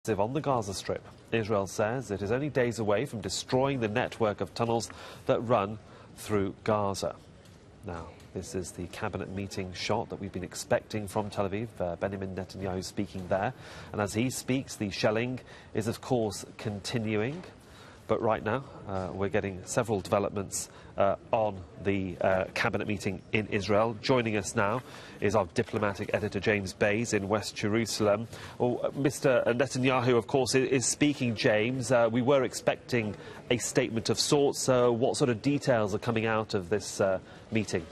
On the Gaza Strip, Israel says it is only days away from destroying the network of tunnels that run through Gaza. Now, this is the cabinet meeting shot that we've been expecting from Tel Aviv. Benjamin Netanyahu speaking there. And as he speaks, the shelling is, of course, continuing. But right now, we're getting several developments on the cabinet meeting in Israel. Joining us now is our diplomatic editor, James Bays, in West Jerusalem. Well, Mr. Netanyahu, of course, is speaking, James. We were expecting a statement of sorts. What sort of details are coming out of this meeting?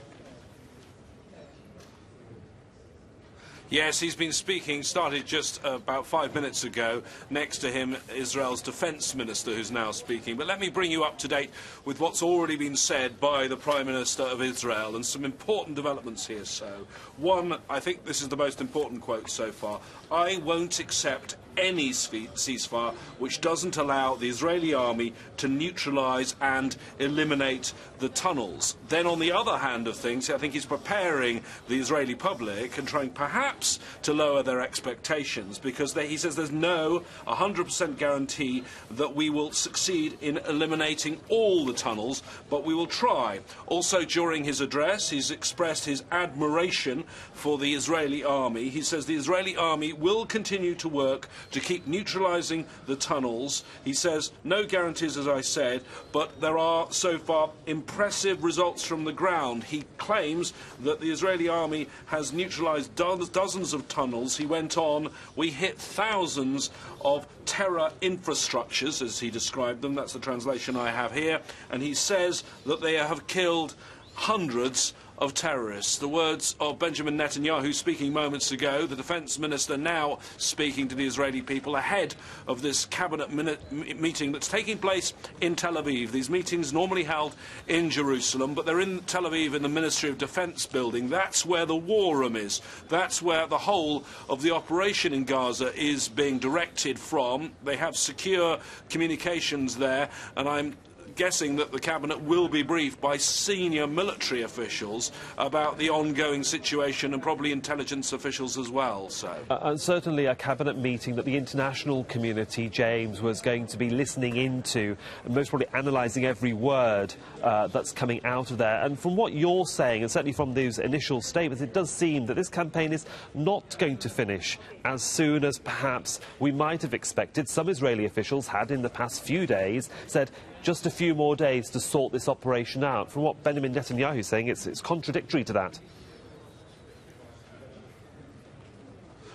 Yes, he's been speaking, started just about 5 minutes ago. Next to him, Israel's defence minister, who's now speaking. But let me bring you up to date with what's already been said by the Prime Minister of Israel, and some important developments here. So, one, I think this is the most important quote so far: "I won't accept any ceasefire which doesn't allow the Israeli army to neutralise and eliminate the tunnels." Then on the other hand of things, I think he's preparing the Israeli public and trying perhaps to lower their expectations, because he says there's no 100% guarantee that we will succeed in eliminating all the tunnels, but we will try. Also, during his address, he's expressed his admiration for the Israeli army. He says the Israeli army will continue to work to keep neutralising the tunnels. He says no guarantees, as I said, but there are so far impressive results from the ground. He claims that the Israeli army has neutralised dozens of tunnels. He went on, "We hit thousands of terror infrastructures," as he described them. That's the translation I have here. And he says that they have killed hundreds of terrorists. The words of Benjamin Netanyahu speaking moments ago, the defence minister now speaking to the Israeli people ahead of this cabinet meeting that's taking place in Tel Aviv. These meetings normally held in Jerusalem, but they're in Tel Aviv in the Ministry of Defence building. That's where the war room is. That's where the whole of the operation in Gaza is being directed from. They have secure communications there, and I'm guessing that the cabinet will be briefed by senior military officials about the ongoing situation, and probably intelligence officials as well. And certainly a cabinet meeting that the international community, James, was going to be listening into, and most probably analysing every word that's coming out of there. And from what you're saying, and certainly from those initial statements, it does seem that this campaign is not going to finish as soon as perhaps we might have expected. Some Israeli officials had, in the past few days, said just a few more days to sort this operation out. From what Benjamin Netanyahu is saying, it's contradictory to that.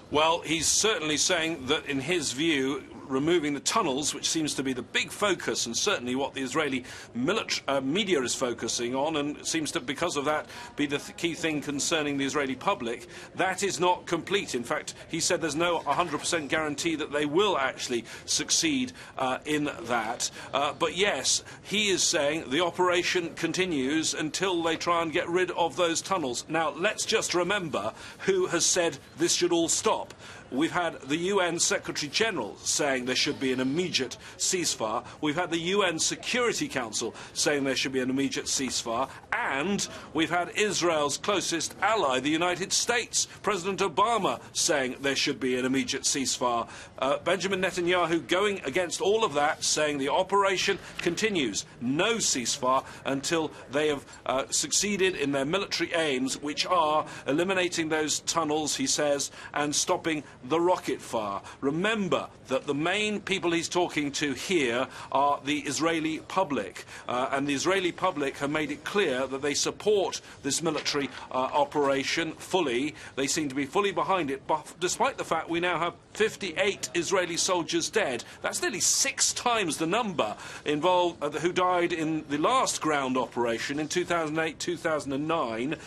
Well, he's certainly saying that, in his view, removing the tunnels, which seems to be the big focus, and certainly what the Israeli media is focusing on, and seems to, because of that, be the key thing concerning the Israeli public, that is not complete. In fact, he said there's no 100% guarantee that they will actually succeed in that. But yes, he is saying the operation continues until they try and get rid of those tunnels. Now, let's just remember who has said this should all stop. We've had the UN Secretary-General saying there should be an immediate ceasefire. We've had the UN Security Council saying there should be an immediate ceasefire. And we've had Israel's closest ally, the United States, President Obama, saying there should be an immediate ceasefire. Benjamin Netanyahu going against all of that, saying the operation continues. No ceasefire until they have succeeded in their military aims, which are eliminating those tunnels, he says, and stopping the rocket fire. Remember that the main people he's talking to here are the Israeli public, and the Israeli public have made it clear that they support this military operation fully. They seem to be fully behind it, but despite the fact we now have 58 Israeli soldiers dead. That's nearly 6 times the number involved who died in the last ground operation in 2008-2009.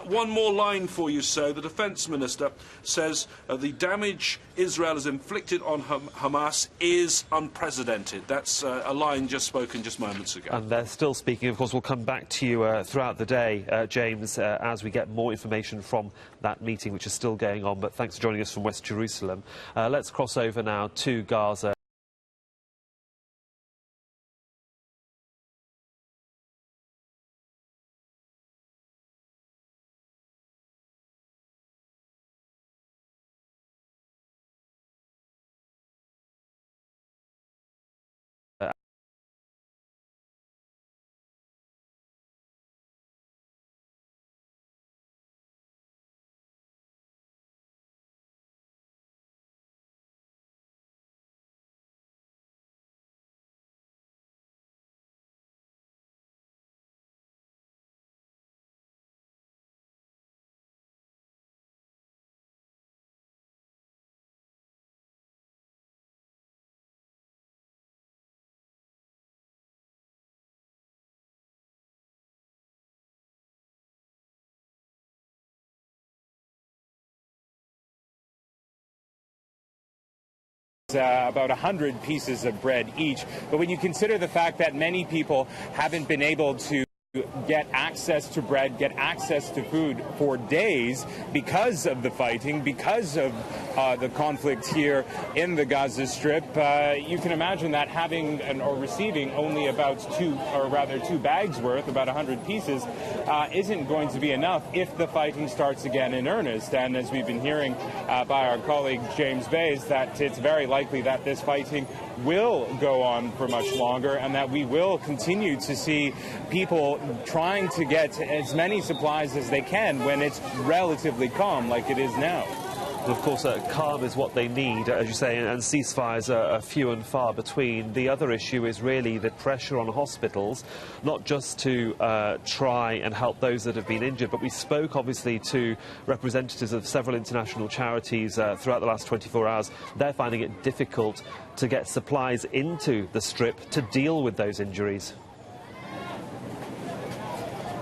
One more line for you, so the defence minister says the damage Israel has inflicted on Hamas is unprecedented. That's a line just spoken just moments ago. And they're still speaking. Of course, we'll come back to you throughout the day, James, as we get more information from that meeting, which is still going on. But thanks for joining us from West Jerusalem. Let's cross over now to Gaza. About 100 pieces of bread each. But when you consider the fact that many people haven't been able to get access to bread, get access to food for days because of the fighting, because of the conflict here in the Gaza Strip, you can imagine that having or receiving only about two bags worth, about 100 pieces, isn't going to be enough if the fighting starts again in earnest. And as we've been hearing by our colleague James Bays, that it's very likely that this fighting will go on for much longer and that we will continue to see people trying to get as many supplies as they can when it's relatively calm like it is now. Of course, calm is what they need, as you say, and ceasefires are few and far between. The other issue is really the pressure on hospitals, not just to try and help those that have been injured, but we spoke, obviously, to representatives of several international charities throughout the last 24 hours. They're finding it difficult to get supplies into the Strip to deal with those injuries.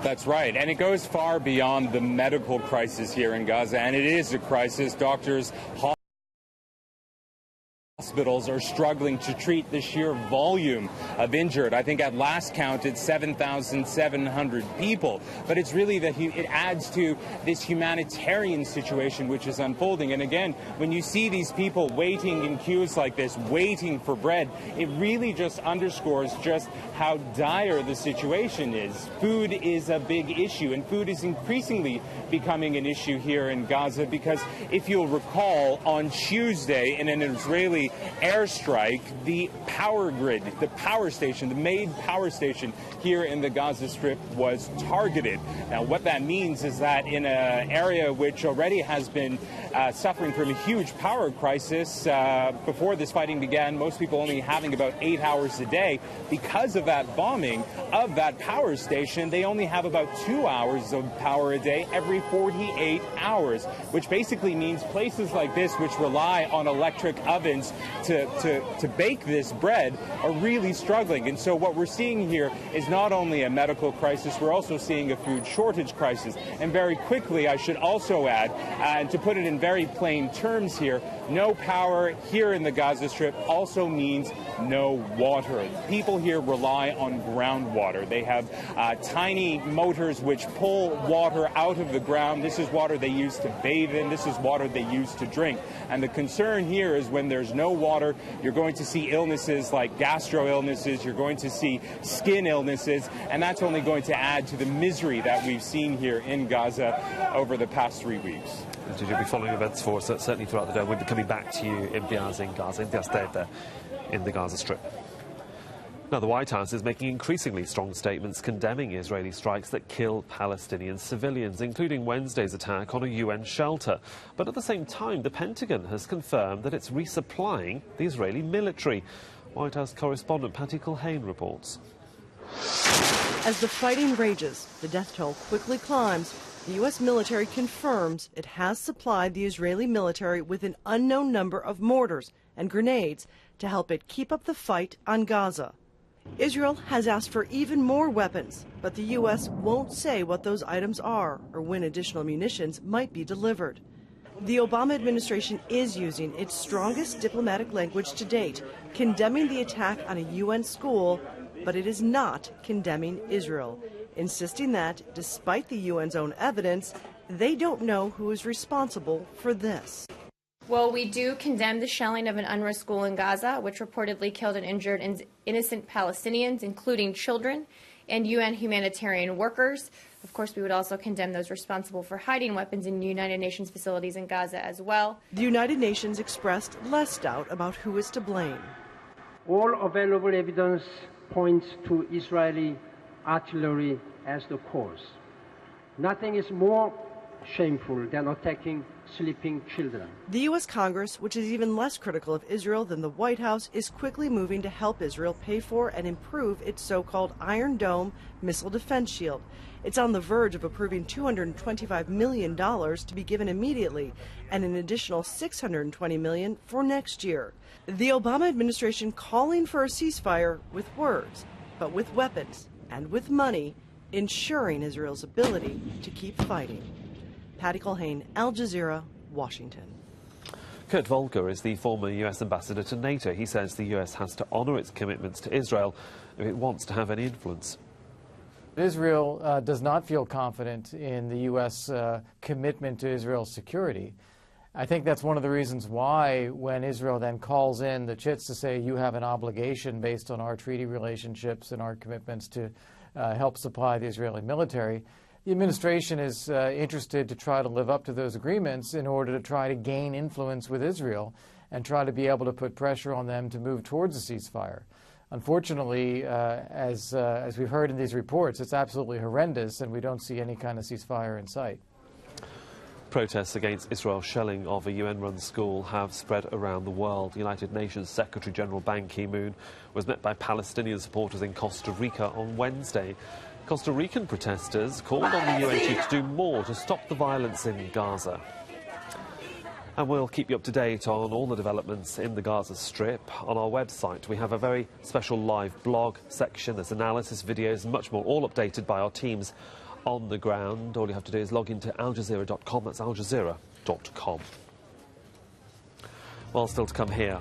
That's right, and it goes far beyond the medical crisis here in Gaza, and it is a crisis. Doctors, hospitals are struggling to treat the sheer volume of injured. I think at last count it's 7,700 people. But it's really that it adds to this humanitarian situation which is unfolding. And again, when you see these people waiting in queues like this, waiting for bread, it really just underscores just how dire the situation is. Food is a big issue, and food is increasingly becoming an issue here in Gaza because if you'll recall, on Tuesday in an Israeli airstrike, the power grid, the power station, the main power station here in the Gaza Strip was targeted. Now, what that means is that in an area which already has been suffering from a huge power crisis before this fighting began, most people only having about 8 hours a day, because of that bombing of that power station, they only have about 2 hours of power a day every 48 hours, which basically means places like this, which rely on electric ovens to bake this bread, are really struggling. And so what we're seeing here is not only a medical crisis, we're also seeing a food shortage crisis. And very quickly, I should also add, and to put it in very plain terms here, no power here in the Gaza Strip also means no water. People here rely on groundwater. They have tiny motors which pull water out of the ground. This is water they use to bathe in. This is water they use to drink. And the concern here is when there's no water, you're going to see illnesses like gastro illnesses, you're going to see skin illnesses, and that's only going to add to the misery that we've seen here in Gaza over the past 3 weeks. You'll be following events for us, certainly throughout the day. We'll be coming back to you in Gaza, in the Gaza Strip. Now, the White House is making increasingly strong statements condemning Israeli strikes that kill Palestinian civilians, including Wednesday's attack on a UN shelter. But at the same time, the Pentagon has confirmed that it's resupplying the Israeli military. White House correspondent Patty Culhane reports. As the fighting rages, the death toll quickly climbs. The U.S. military confirms it has supplied the Israeli military with an unknown number of mortars and grenades to help it keep up the fight on Gaza. Israel has asked for even more weapons, but the U.S. won't say what those items are or when additional munitions might be delivered. The Obama administration is using its strongest diplomatic language to date, condemning the attack on a UN school, but it is not condemning Israel, insisting that, despite the UN's own evidence, they don't know who is responsible for this. Well, we do condemn the shelling of an UNRWA school in Gaza, which reportedly killed and injured innocent Palestinians, including children, and UN humanitarian workers. Of course, we would also condemn those responsible for hiding weapons in United Nations facilities in Gaza as well. The United Nations expressed less doubt about who is to blame. All available evidence points to Israeli artillery as the cause. Nothing is more shameful than attacking sleeping children. The U.S. Congress, which is even less critical of Israel than the White House, is quickly moving to help Israel pay for and improve its so-called Iron Dome missile defense shield. It's on the verge of approving $225 million to be given immediately and an additional $620 million for next year. The Obama administration calling for a ceasefire with words, but with weapons and with money, ensuring Israel's ability to keep fighting. Patty Culhane, Al Jazeera, Washington. Kurt Volker is the former US ambassador to NATO. He says the US has to honour its commitments to Israel if it wants to have any influence. Israel does not feel confident in the U.S. Commitment to Israel's security. I think that's one of the reasons why, when Israel then calls in the chits to say you have an obligation based on our treaty relationships and our commitments to help supply the Israeli military, the administration is interested to try to live up to those agreements in order to try to gain influence with Israel and try to be able to put pressure on them to move towards a ceasefire. Unfortunately, as we've heard in these reports, it's absolutely horrendous, and we don't see any kind of ceasefire in sight. Protests against Israel's shelling of a UN-run school have spread around the world. The United Nations Secretary-General Ban Ki-moon was met by Palestinian supporters in Costa Rica on Wednesday. Costa Rican protesters called on the UN chief to do more to stop the violence in Gaza. And we'll keep you up to date on all the developments in the Gaza Strip. On our website, we have a very special live blog section. There's analysis, videos, and much more, all updated by our teams on the ground. All you have to do is log into aljazeera.com. That's aljazeera.com. Well, still to come here.